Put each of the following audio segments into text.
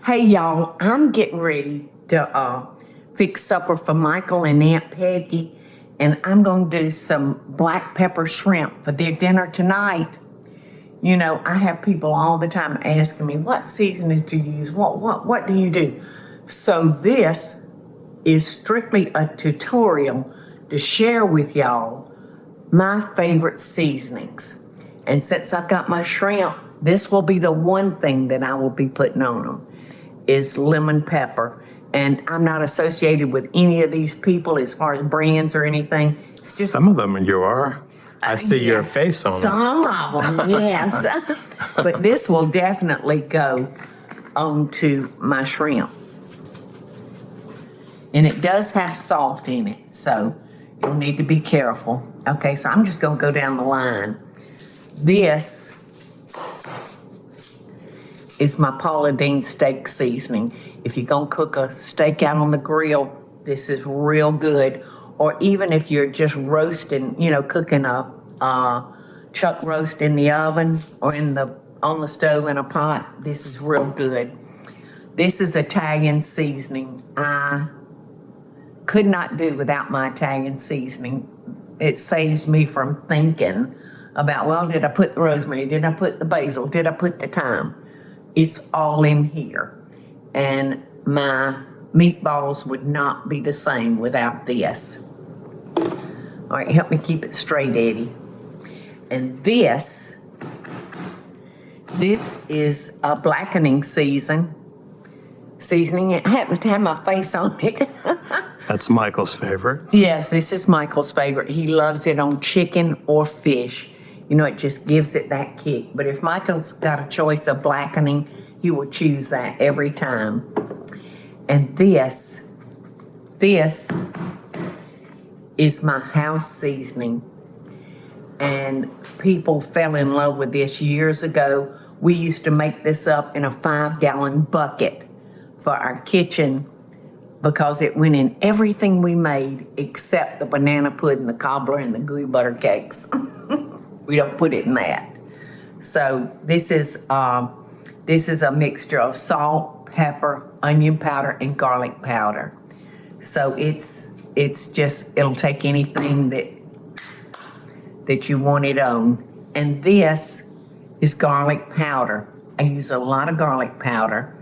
Hey y'all, I'm getting ready to fix supper for Michael and Aunt Peggy, and I'm going to do some black pepper shrimp for their dinner tonight. You know, I have people all the time asking me, what seasonings do you use? What do you do? So this is strictly a tutorial to share with y'all my favorite seasonings. And since I've got my shrimp, this will be the one thing that I will be putting on them is lemon pepper. And I'm not associated with any of these people as far as brands or anything. It's just, some of them you are. I see your face on them. Some of them, yes. But this will definitely go onto my shrimp. And it does have salt in it, so you'll need to be careful. Okay, so I'm just going to go down the line. This is my Paula Deen steak seasoning. If you're going to cook a steak out on the grill, this is real good. Or even if you're just roasting, you know, cooking a chuck roast in the oven or on the stove in a pot, this is real good. This is Italian seasoning. I could not do without my Italian seasoning. It saves me from thinking about, well, did I put the rosemary? Did I put the basil? Did I put the thyme? It's all in here. And my meatballs would not be the same without this. All right, help me keep it straight, Eddie. And this is a blackening seasoning. It happens to have my face on it. That's Michael's favorite. Yes, this is Michael's favorite. He loves it on chicken or fish. You know, it just gives it that kick. But if Michael's got a choice of blackening, he will choose that every time. And this is my house seasoning. And people fell in love with this years ago. We used to make this up in a 5-gallon bucket for our kitchen because it went in everything we made except the banana pudding, the cobbler, and the gooey butter cakes. We don't put it in that. So this is a mixture of salt, pepper, onion powder, and garlic powder. So it's just, it'll take anything that you want it on. And this is garlic powder. I use a lot of garlic powder.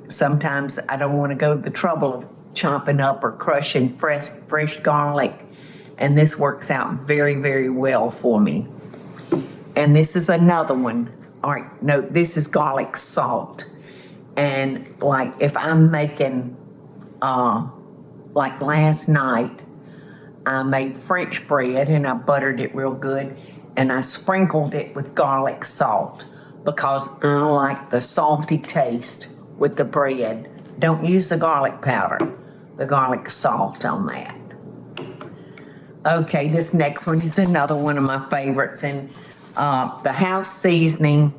Sometimes I don't want to go to the trouble of chopping up or crushing fresh garlic. And this works out very, very well for me. And this is another one. All right, no, this is garlic salt. And like if I'm making, like last night, I made French bread and I buttered it real good and I sprinkled it with garlic salt because I like the salty taste with the bread. Don't use the garlic powder, the garlic salt on that. Okay, this next one is another one of my favorites, and the house seasoning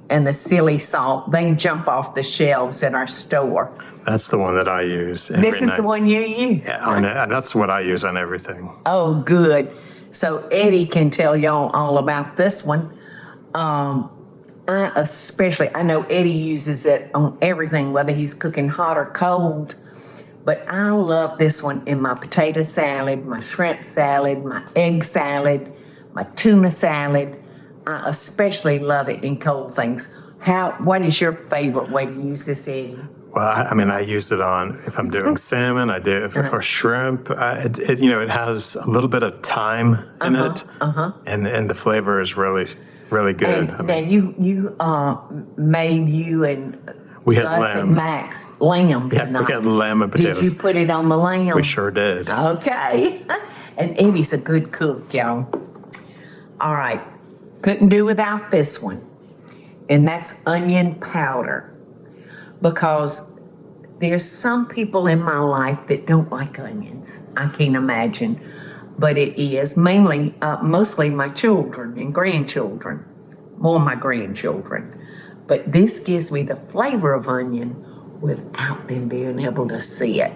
and the silly salt, they jump off the shelves at our store. That's the one that I use every night. This is the one you use? Yeah, that's what I use on everything. Oh, good. So Eddie can tell y'all all about this one. I know Eddie uses it on everything, whether he's cooking hot or cold. But I love this one in my potato salad, my shrimp salad, my egg salad, my tuna salad. I especially love it in cold things. What is your favorite way to use this, Eddie? Well, I use it on, if I'm doing salmon, or shrimp. It has a little bit of thyme in it. And the flavor is really, really good. And you made you and we had Gus and Max lamb tonight. Yeah, we had lamb and potatoes. Did you put it on the lamb? We sure did. Okay. And Eddie's a good cook, y'all. All right. Couldn't do without this one. And that's onion powder. Because there's some people in my life that don't like onions. I can't imagine. But it is mostly my children and grandchildren. More my grandchildren. But this gives me the flavor of onion without them being able to see it.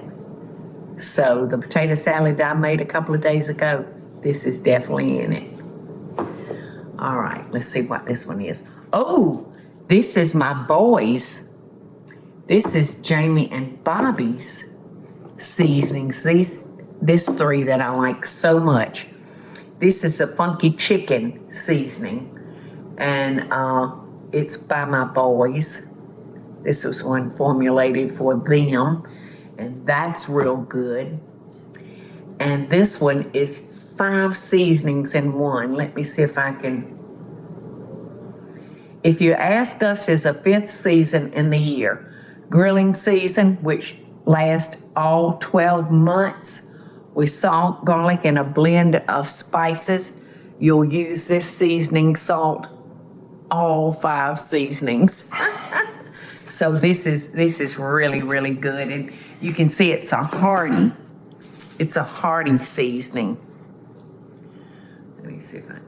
So the potato salad I made a couple of days ago, this is definitely in it. All right, let's see what this one is. Oh, this is my boys' This is Jamie and Bobby's seasonings. This three that I like so much. This is a funky chicken seasoning, and it's by my boys. This was one formulated for them, and that's real good. And this one is 5 seasonings in one. Let me see if I can. If you ask us, is a 5th season in the year. Grilling season, which lasts all 12 months, with salt, garlic, and a blend of spices. You'll use this seasoning salt, all 5 seasonings. So this is really, really good. And you can see it's a hearty seasoning. Let me see if I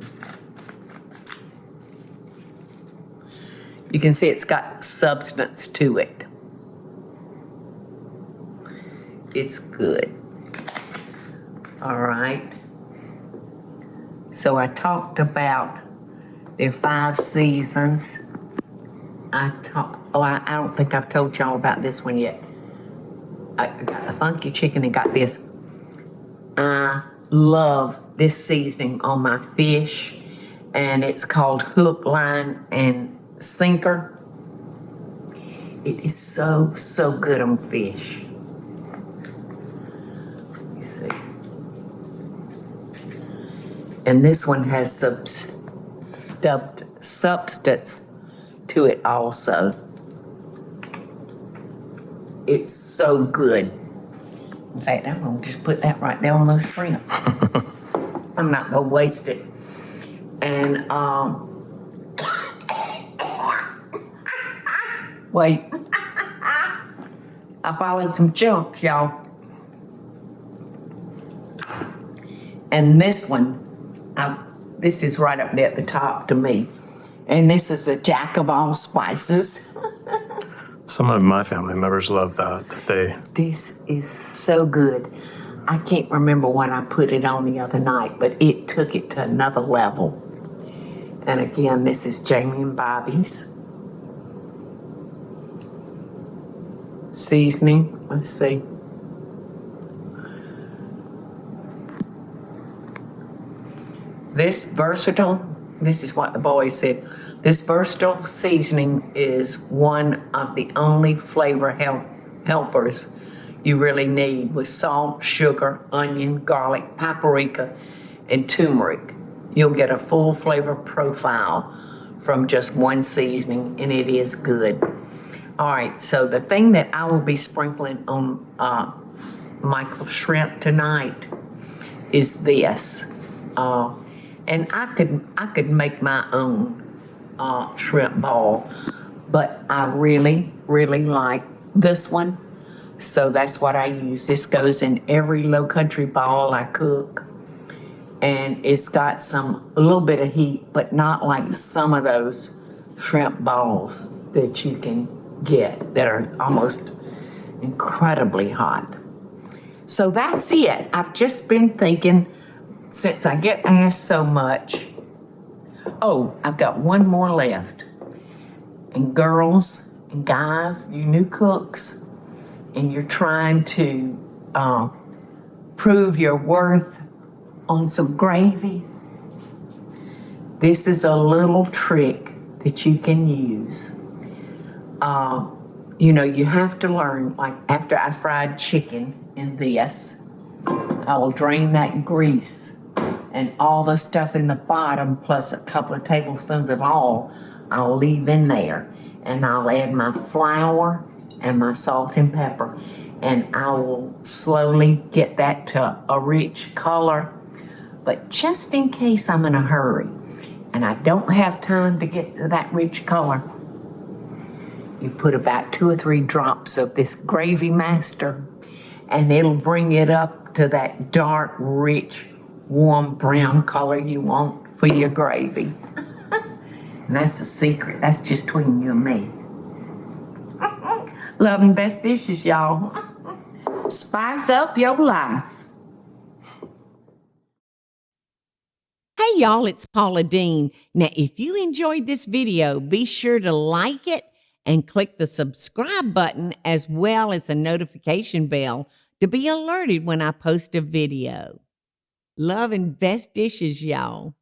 You can see it's got substance to it. It's good. All right. So I talked about their 5 seasons. I don't think I've told y'all about this one yet. I got the funky chicken and got this. I love this seasoning on my fish, and it's called hook, line, and sinker. It is so, so good on fish. Let me see. And this one has some substance to it also. It's so good. In fact, I'm gonna just put that right there on those shrimp. I'm not gonna waste it. And wait, I followed some junk, y'all. And this one, this is right up there at the top to me. And this is a jack of all spices. Some of my family members love that. This is so good. I can't remember when I put it on the other night, but it took it to another level. And again, this is Jamie and Bobby's seasoning. Let's see. This is what the boys said. This versatile seasoning is one of the only flavor helpers you really need, with salt, sugar, onion, garlic, paprika, and turmeric. You'll get a full flavor profile from just one seasoning, and it is good. All right, so the thing that I will be sprinkling on Michael's shrimp tonight is this. And I could make my own shrimp ball, but I really, really like this one. So that's what I use. This goes in every low country ball I cook. And it's got a little bit of heat, but not like some of those shrimp balls that you can get that are almost incredibly hot. So that's it. I've just been thinking, since I get asked so much. Oh, I've got one more left. And girls and guys, you new cooks, and you're trying to prove your worth on some gravy, this is a little trick that you can use. You have to learn, like after I fried chicken in this, I will drain that grease and all the stuff in the bottom, plus a couple of tablespoons of oil, I'll leave in there. And I'll add my flour and my salt and pepper. And I will slowly get that to a rich color. But just in case I'm in a hurry and I don't have time to get to that rich color, you put about 2 or 3 drops of this Gravy Master, and it'll bring it up to that dark, rich, warm brown color you want for your gravy. And that's the secret. That's just between you and me. Love and best dishes, y'all. Spice up your life. Hey y'all, it's Paula Deen. Now, if you enjoyed this video, be sure to like it and click the subscribe button as well as the notification bell to be alerted when I post a video. Love and best dishes, y'all.